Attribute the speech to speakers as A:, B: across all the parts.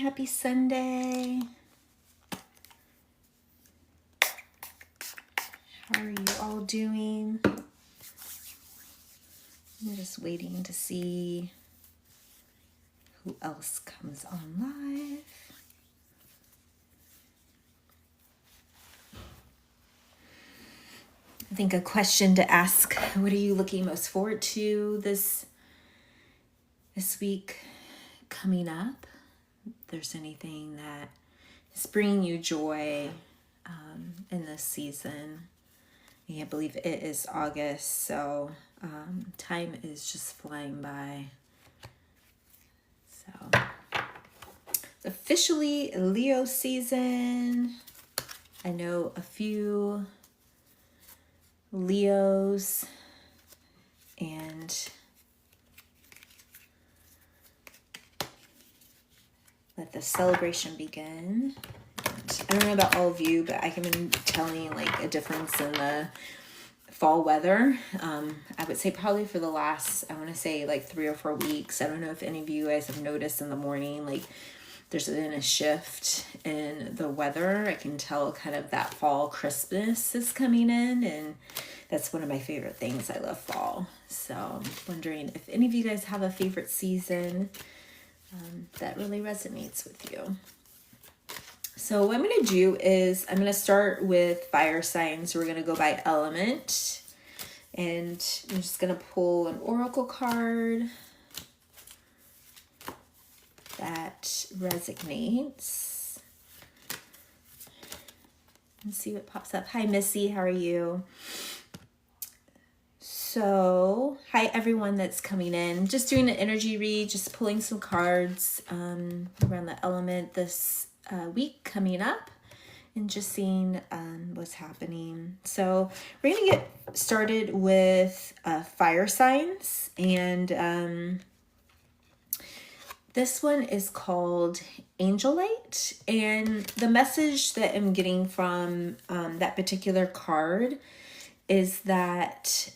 A: Happy Sunday. How are you all doing? I'm just waiting to see who else comes on live. I think a question to ask, what are you looking most forward to this week coming up? If there's anything that is bringing you joy in this season. I can't believe it is August, so time is just flying by. So, it's officially Leo season. I know a few Leos, and let the celebration begin. I don't know about all of you, but I can be telling like a difference in the fall weather. I would say probably for the last, I want to say like 3 or 4 weeks. I don't know if any of you guys have noticed in the morning, like there's been a shift in the weather. I can tell kind of that fall crispness is coming in, and that's one of my favorite things. I love fall. So I'm wondering if any of you guys have a favorite season that really resonates with you. So what I'm going to do is I'm going to start with fire signs. We're going to go by element, and I'm just going to pull an oracle card that resonates and see what pops up. Hi, Missy. How are you? So, hi, everyone that's coming in. Just doing an energy read, just pulling some cards around the element this week coming up, and just seeing what's happening. So we're going to get started with fire signs, and this one is called Angel Light, and the message that I'm getting from that particular card is that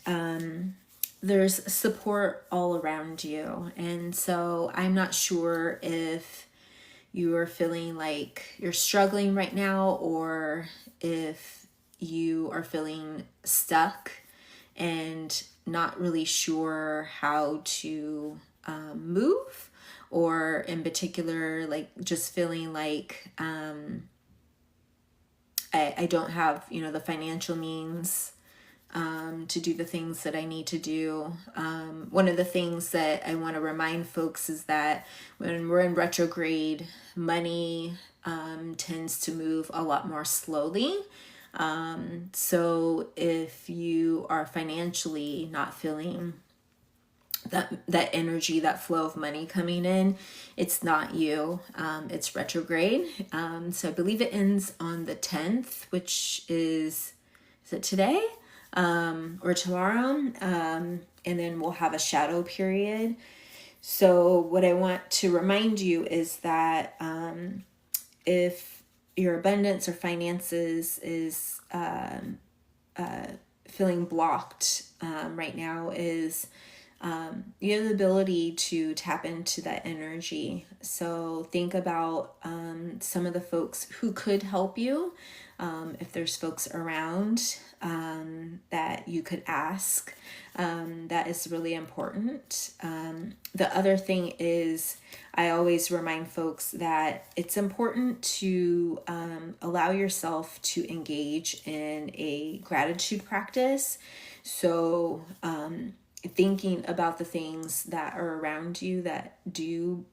A: there's support all around you. And so I'm not sure if you are feeling like you're struggling right now, or if you are feeling stuck and not really sure how to move, or in particular, like just feeling like I don't have, the financial means to do the things that I need to do. One of the things that I want to remind folks is that when we're in retrograde, money tends to move a lot more slowly. So if you are financially not feeling that energy, that flow of money coming in, it's not you, it's retrograde. So I believe it ends on the 10th, which is it today? Or tomorrow, and then we'll have a shadow period. So what I want to remind you is that if your abundance or finances is feeling blocked right now, is you have the ability to tap into that energy. So think about some of the folks who could help you. If there's folks around that you could ask, that is really important. The other thing is, I always remind folks that it's important to allow yourself to engage in a gratitude practice. So thinking about the things that are around you that do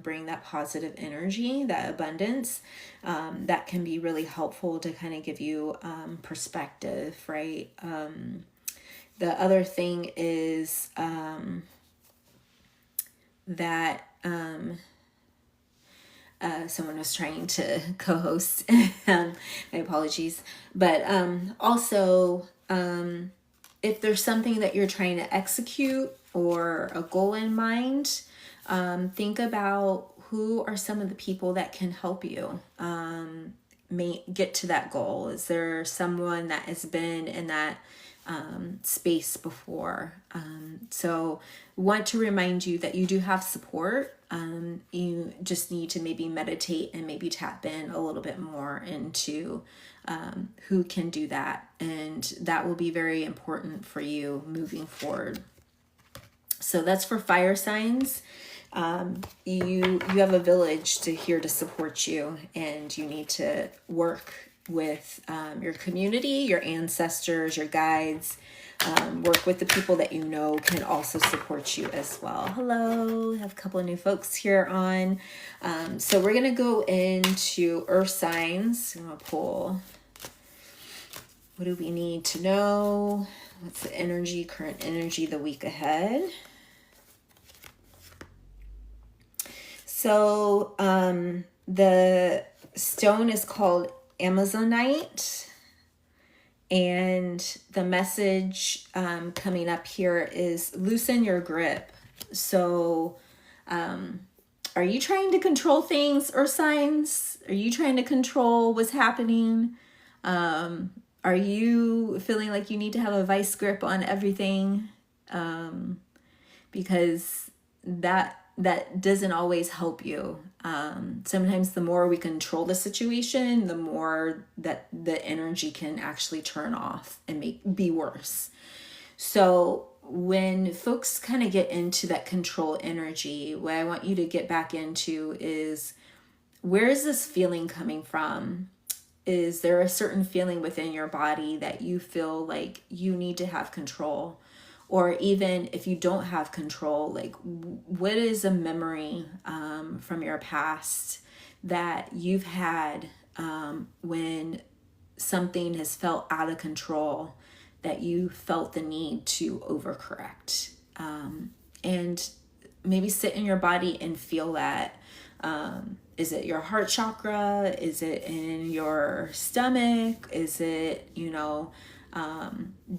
A: bring that positive energy, that abundance, that can be really helpful to kind of give you perspective, right? The other thing is that someone was trying to co-host. My apologies. But also, if there's something that you're trying to execute or a goal in mind, think about who are some of the people that can help you get to that goal. Is there someone that has been in that space before? So want to remind you that you do have support. you just need to maybe meditate and maybe tap in a little bit more into who can do that. And that will be very important for you moving forward. So that's for fire signs. You have a village here to support you, and you need to work with your community, your ancestors, your guides. Work with the people that you know can also support you as well. Hello, I have a couple of new folks here on. So we're gonna go into earth signs. I'm gonna pull. What do we need to know? What's the energy, current energy, the week ahead? So the stone is called Amazonite. And the message coming up here is loosen your grip. So are you trying to control things, earth signs? Are you trying to control what's happening? Are you feeling like you need to have a vice grip on everything? Because that doesn't always help you. Sometimes the more we control the situation, the more that the energy can actually turn off and be worse. So when folks kind of get into that control energy, what I want you to get back into is, where is this feeling coming from? Is there a certain feeling within your body that you feel like you need to have control? Or even if you don't have control, like what is a memory from your past that you've had when something has felt out of control, that you felt the need to overcorrect? And maybe sit in your body and feel that. Is it your heart chakra? Is it in your stomach? Is it,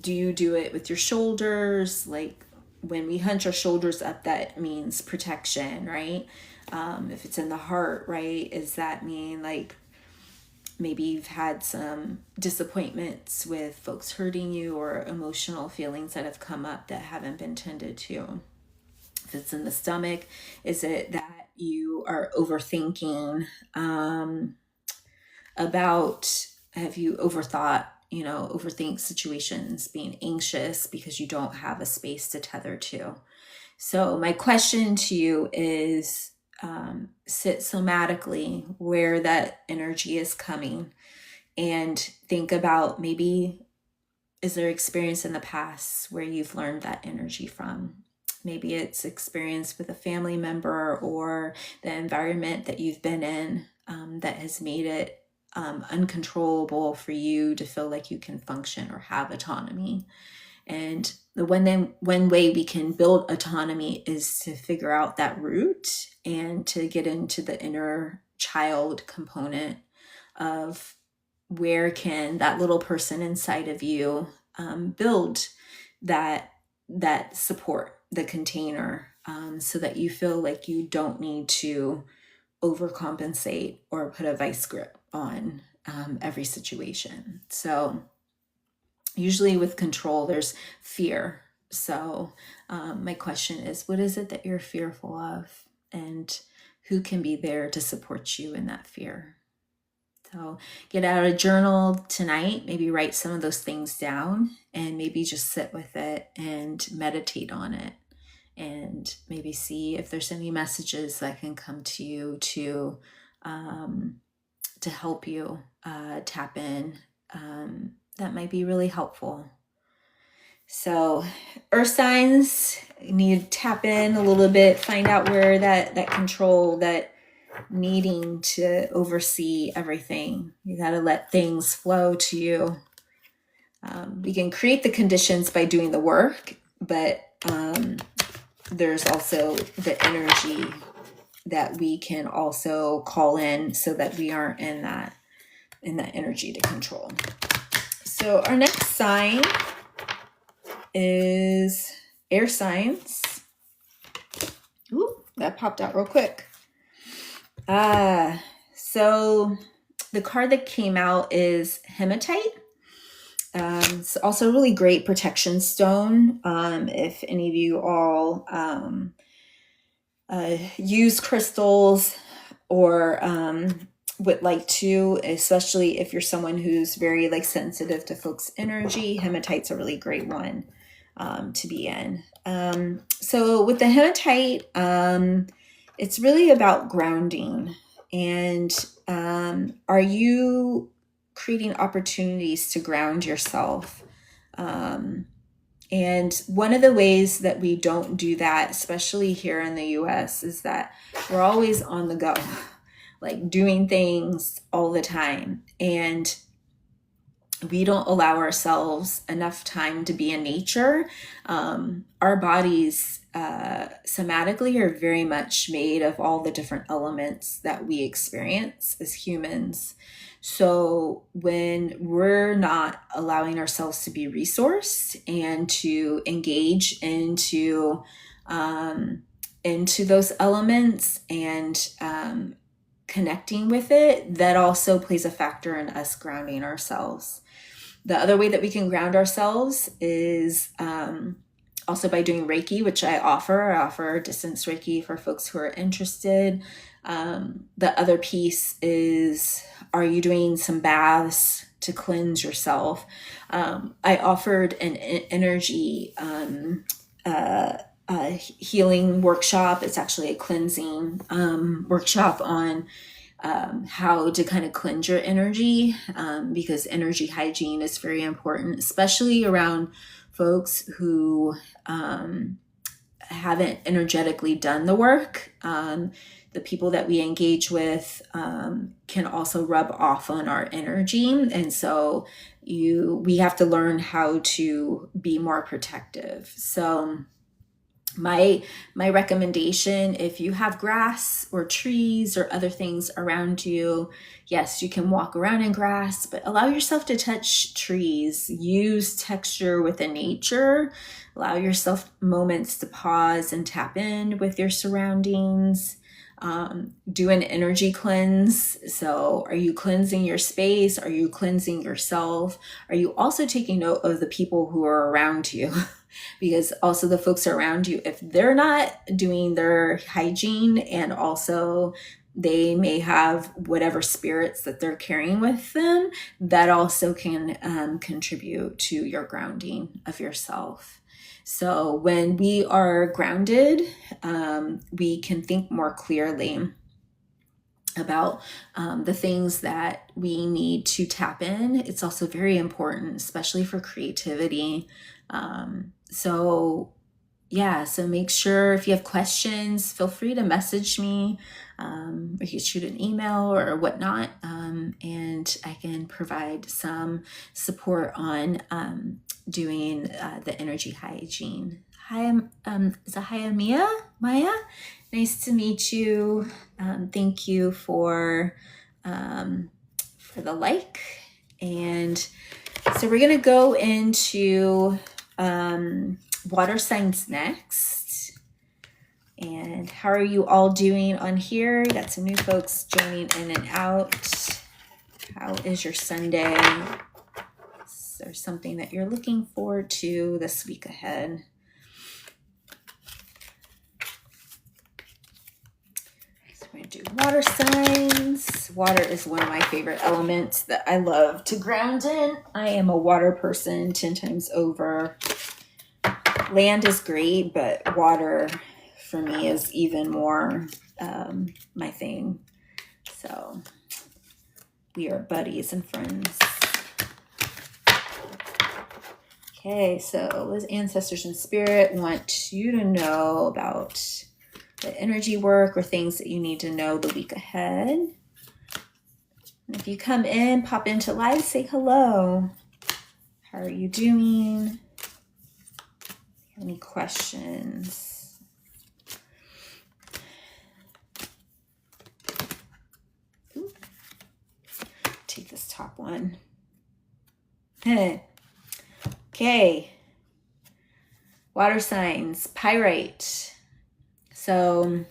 A: do you do it with your shoulders? Like when we hunch our shoulders up, that means protection, right? If it's in the heart, right? Does that mean like maybe you've had some disappointments with folks hurting you, or emotional feelings that have come up that haven't been tended to? If it's in the stomach, is it that you are overthinking about, have you overthink situations, being anxious because you don't have a space to tether to? So my question to you is, sit somatically where that energy is coming, and think about, maybe is there experience in the past where you've learned that energy from? Maybe it's experience with a family member or the environment that you've been in that has made it uncontrollable for you to feel like you can function or have autonomy. And the one way we can build autonomy is to figure out that root and to get into the inner child component of where can that little person inside of you build that support, the container, so that you feel like you don't need to overcompensate or put a vice grip on every situation. So usually with control, there's fear. So my question is, what is it that you're fearful of? And who can be there to support you in that fear? So get out a journal tonight, maybe write some of those things down, and maybe just sit with it and meditate on it, and maybe see if there's any messages that can come to you to help you tap in. That might be really helpful. So earth signs, you need to tap in a little bit, find out where that control, that needing to oversee everything, you got to let things flow to you. We can create the conditions by doing the work, but there's also the energy that we can also call in so that we aren't in that energy to control. So our next sign is air signs. Ooh, that popped out real quick. So the card that came out is hematite. It's also a really great protection stone. If any of you all use crystals or would like to, especially if you're someone who's very like sensitive to folks' energy, hematite's a really great one to be in. So with the hematite, it's really about grounding. And are you creating opportunities to ground yourself? And one of the ways that we don't do that, especially here in the US, is that we're always on the go, like doing things all the time. And we don't allow ourselves enough time to be in nature. Our bodies somatically are very much made of all the different elements that we experience as humans. So when we're not allowing ourselves to be resourced and to engage into those elements and connecting with it, that also plays a factor in us grounding ourselves. The other way that we can ground ourselves is also by doing Reiki, which I offer distance Reiki for folks who are interested. The other piece is, are you doing some baths to cleanse yourself? I offered an energy healing workshop. It's actually a cleansing workshop on how to kind of cleanse your energy, because energy hygiene is very important, especially around folks who haven't energetically done the work. The people that we engage with can also rub off on our energy. And so we have to learn how to be more protective. So my recommendation, if you have grass or trees or other things around you, yes, you can walk around in grass, but allow yourself to touch trees. Use texture within nature. Allow yourself moments to pause and tap in with your surroundings. Do an energy cleanse. So are you cleansing your space? Are you cleansing yourself? Are you also taking note of the people who are around you? Because also the folks around you, if they're not doing their hygiene, and also they may have whatever spirits that they're carrying with them, that also can contribute to your grounding of yourself. So when we are grounded, we can think more clearly about the things that we need to tap in. It's also very important, especially for creativity. So make sure if you have questions, feel free to message me, or you can shoot an email or whatnot, and I can provide some support on doing the energy hygiene. Hi, is it hi, Maya? Nice to meet you. Thank you for the like. And so we're gonna go into water signs next. And how are you all doing on here? You got some new folks joining in and out. How is your Sunday? Is there something that you're looking forward to this week ahead? So we're going to do water signs. Water is one of my favorite elements that I love to ground in. I am a water person 10 times over. Land is great, but water for me is even more my thing. So we are buddies and friends. Okay, so Liz, ancestors and spirit want you to know about the energy work or things that you need to know the week ahead. And if you come in, pop into live, say hello. How are you doing? Any questions? Ooh. Take this top one. Okay. Water signs, pyrite. So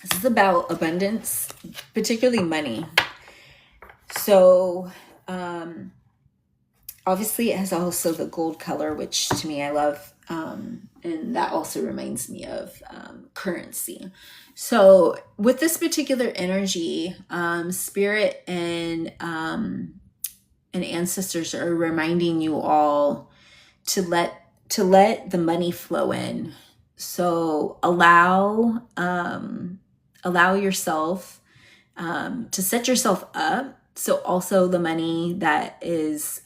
A: this is about abundance, particularly money. So obviously it has also the gold color, which to me I love. And that also reminds me of currency. So with this particular energy, spirit and ancestors are reminding you all to let the money flow in. So allow yourself to set yourself up. So also the money that is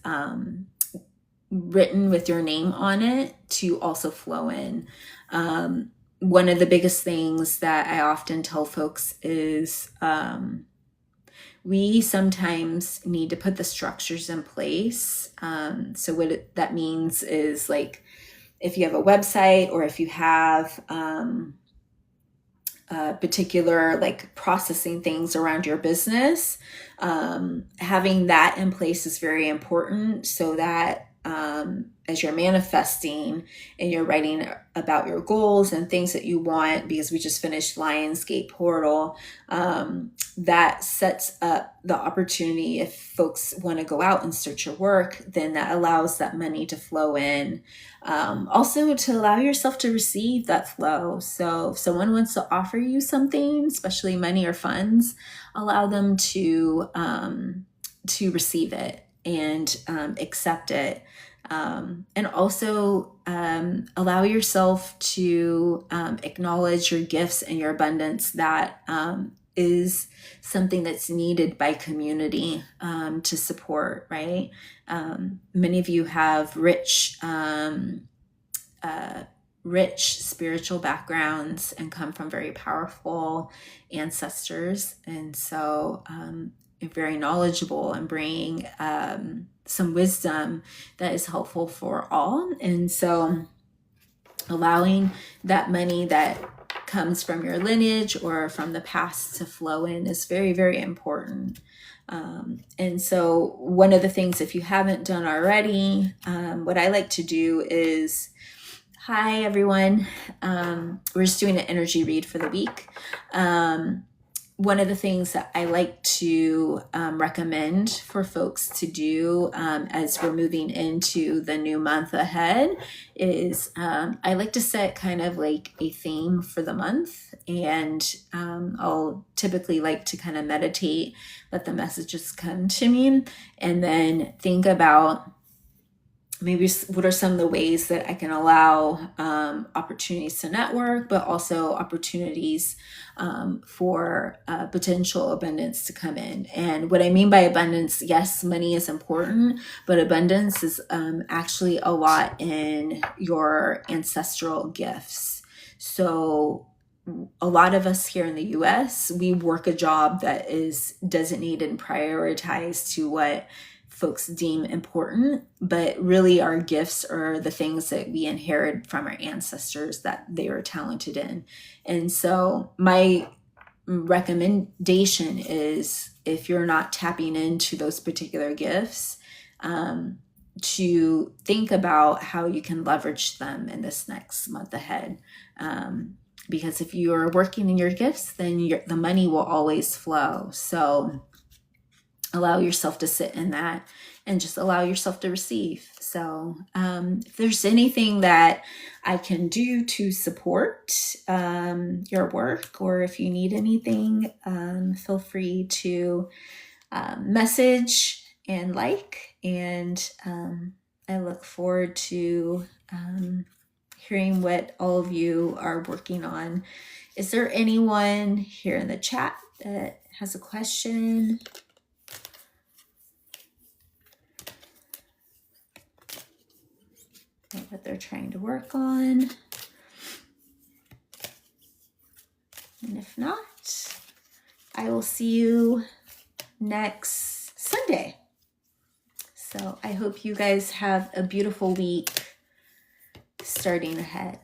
A: written with your name on it to also flow in. One of the biggest things that I often tell folks is we sometimes need to put the structures in place. So what that means is, like, if you have a website or if you have particular, like, processing things around your business, having that in place is very important, so that as you're manifesting and you're writing about your goals and things that you want, because we just finished Lionsgate Portal, that sets up the opportunity. If folks want to go out and search your work, then that allows that money to flow in. Also, to allow yourself to receive that flow. So if someone wants to offer you something, especially money or funds, allow them to receive it and accept it. And also allow yourself to acknowledge your gifts and your abundance. That is something that's needed by community to support, right? Many of you have rich spiritual backgrounds and come from very powerful ancestors. And so you're very knowledgeable and bring some wisdom that is helpful for all. And so allowing that money that comes from your lineage or from the past to flow in is very, very important. And so one of the things, if you haven't done already, what I like to do is, hi everyone, we're just doing an energy read for the week. One of the things that I like to recommend for folks to do as we're moving into the new month ahead is I like to set kind of like a theme for the month. And I'll typically like to kind of meditate, let the messages come to me, and then think about maybe what are some of the ways that I can allow opportunities to network, but also opportunities for potential abundance to come in. And what I mean by abundance, yes, money is important, but abundance is actually a lot in your ancestral gifts. So a lot of us here in the US, we work a job that is designated and prioritized to what folks deem important, but really our gifts are the things that we inherit from our ancestors that they were talented in. And so my recommendation is, if you're not tapping into those particular gifts, to think about how you can leverage them in this next month ahead. Because if you are working in your gifts, then the money will always flow. So allow yourself to sit in that and just allow yourself to receive. So if there's anything that I can do to support your work, or if you need anything, feel free to message and and I look forward to hearing what all of you are working on. Is there anyone here in the chat that has a question? What they're trying to work on. And if not, I will see you next Sunday. So I hope you guys have a beautiful week starting ahead.